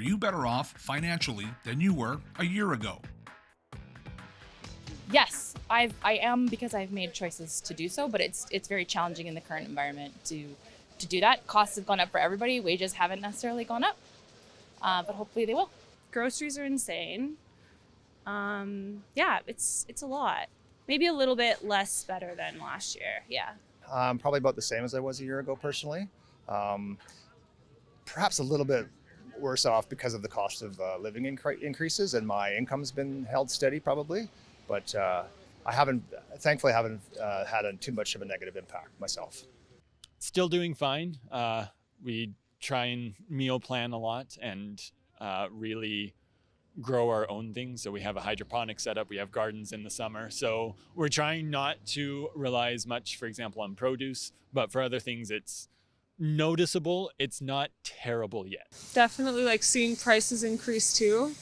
you better off financially than you were a year ago? Yes, I am, because I've made choices to do so, but it's very challenging in the current environment to do that. Costs have gone up for everybody. Wages haven't necessarily gone up, but hopefully they will. Groceries are insane. Yeah, it's a lot. Maybe a little bit less better than last year. Yeah. Probably about the same as I was a year ago personally. Um, Perhaps a little bit worse off because of the cost of living increases, and my income's been held steady probably. But thankfully, haven't had too much of a negative impact myself. Still doing fine. We try and meal plan a lot and really grow our own things. So we have a hydroponic setup. We have gardens in the summer. So we're trying not to rely as much, for example, on produce, but for other things, it's noticeable. It's not terrible yet. Definitely like seeing prices increase too.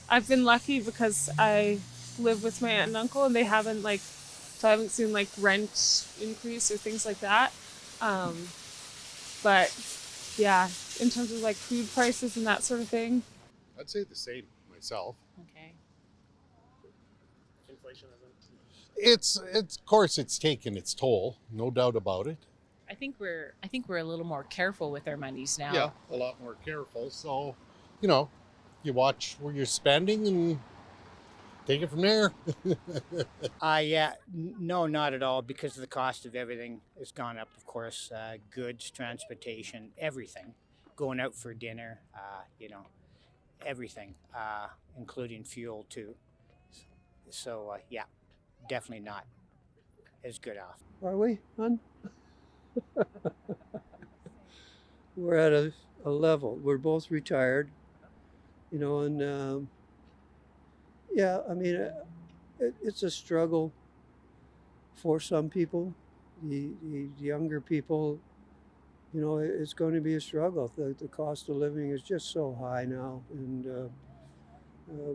I've been lucky because I live with my aunt and uncle, and they haven't so I haven't seen rent increase or things like that. But yeah, in terms of food prices and that sort of thing. I'd say the same myself. Okay. Inflation isn't. It's of course it's taken its toll, no doubt about it. I think we're a little more careful with our monies now. Yeah, a lot more careful. So, you watch where you're spending and take it from there. No, not at all, because the cost of everything has gone up, of course. Goods, transportation, everything. Going out for dinner, everything, including fuel too. So, yeah, definitely not as good off. Are we, hon? We're at a level. We're both retired, and yeah, I mean, it's a struggle for some people. The younger people, it's going to be a struggle. The cost of living is just so high now, and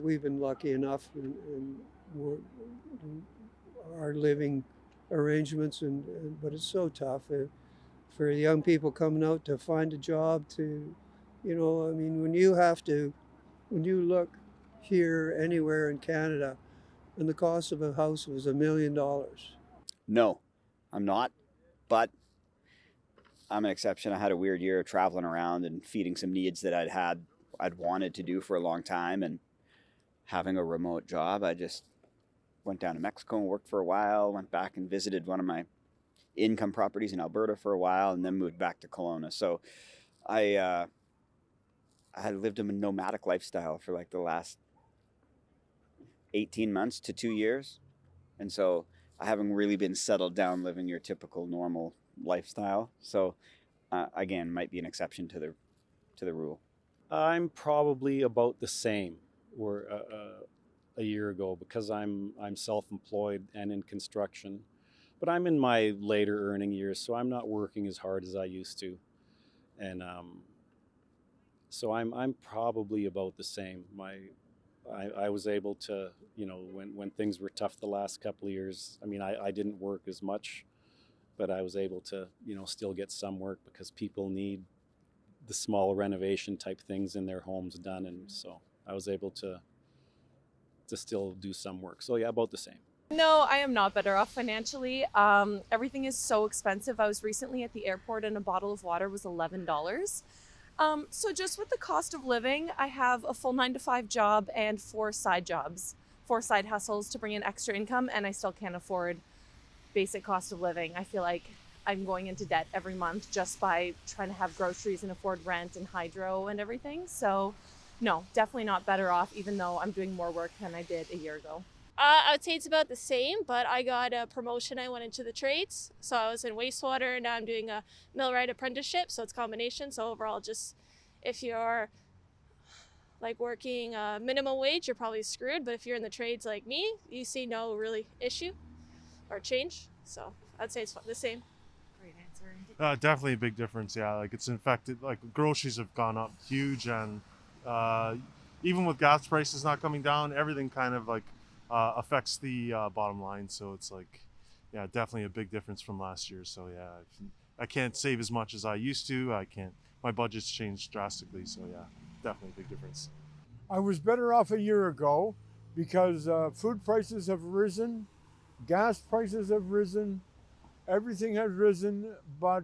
we've been lucky enough in our living arrangements, but it's so tough for young people coming out to find a job. When you look here anywhere in Canada, and the cost of a house was $1 million. No, I'm not, but I'm an exception. I had a weird year of traveling around and feeding some needs that I'd wanted to do for a long time, and having a remote job. I just went down to Mexico and worked for a while, went back and visited one of my income properties in Alberta for a while, and then moved back to Kelowna. So I had lived a nomadic lifestyle for the last 18 months to 2 years. And so I haven't really been settled down living your typical normal lifestyle. So again, might be an exception to the rule. I'm probably about the same or a year ago, because I'm self-employed and in construction, but I'm in my later earning years, so I'm not working as hard as I used to, and so I'm probably about the same. I was able to, when things were tough the last couple of years, I didn't work as much, but I was able to still get some work, because people need the small renovation type things in their homes done, and so I was able to still do some work. So yeah, about the same. No, I am not better off financially. Everything is so expensive. I was recently at the airport and a bottle of water was $11. So just with the cost of living, I have a full 9-to-5 job and 4 side jobs, 4 side hustles to bring in extra income, and I still can't afford basic cost of living. I feel like I'm going into debt every month just by trying to have groceries and afford rent and hydro and everything. So no, definitely not better off, even though I'm doing more work than I did a year ago. I would say it's about the same, but I got a promotion. I went into the trades. So I was in wastewater, and now I'm doing a millwright apprenticeship. So it's a combination. So overall, just if you're working minimum wage, you're probably screwed. But if you're in the trades like me, you see no really issue or change. So I'd say it's the same. Great answer. Definitely a big difference. Yeah, it's infected. Groceries have gone up huge, and even with gas prices not coming down, everything kind of affects the bottom line. So it's yeah, definitely a big difference from last year. So yeah, I can't save as much as I used to. My budget's changed drastically. So yeah. definitely a big difference. I was better off a year ago because food prices have risen, gas prices have risen, everything has risen, but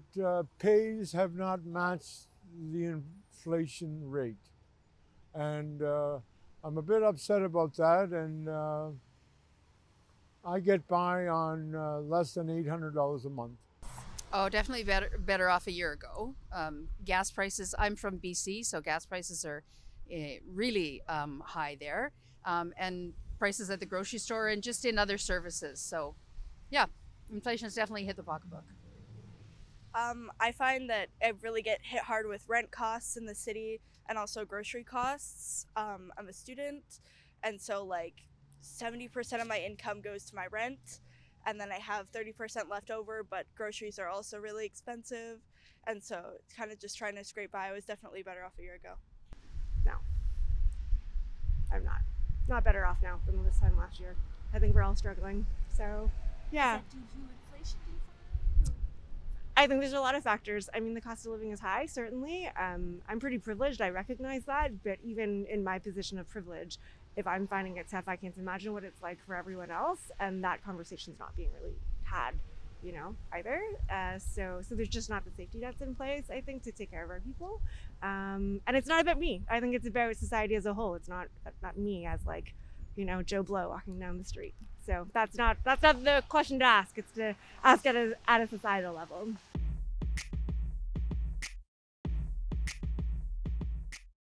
pays have not matched the inflation rate. And I'm a bit upset about that, and I get by on less than $800 a month. Oh, definitely better off a year ago. Gas prices, I'm from BC, so gas prices are really high there. And prices at the grocery store and just in other services. So, yeah, inflation's definitely hit the pocketbook. I find that I really get hit hard with rent costs in the city and also grocery costs. I'm a student, and so like 70% of my income goes to my rent, and then I have 30% left over, but groceries are also really expensive, and so it's kind of just trying to scrape by. I was definitely better off a year ago. No, I'm not. Not better off now than this time last year. I think we're all struggling. So, yeah. Is that due to inflation? I think there's a lot of factors. I mean, the cost of living is high, certainly. I'm pretty privileged. I recognize that. But even in my position of privilege, if I'm finding it tough, I can't imagine what it's like for everyone else. And that conversation's not being really had, either. So there's just not the safety nets in place, I think, to take care of our people. And it's not about me. I think it's about society as a whole. It's not me as like, Joe Blow walking down the street. So that's not the question to ask. It's to ask at a societal level.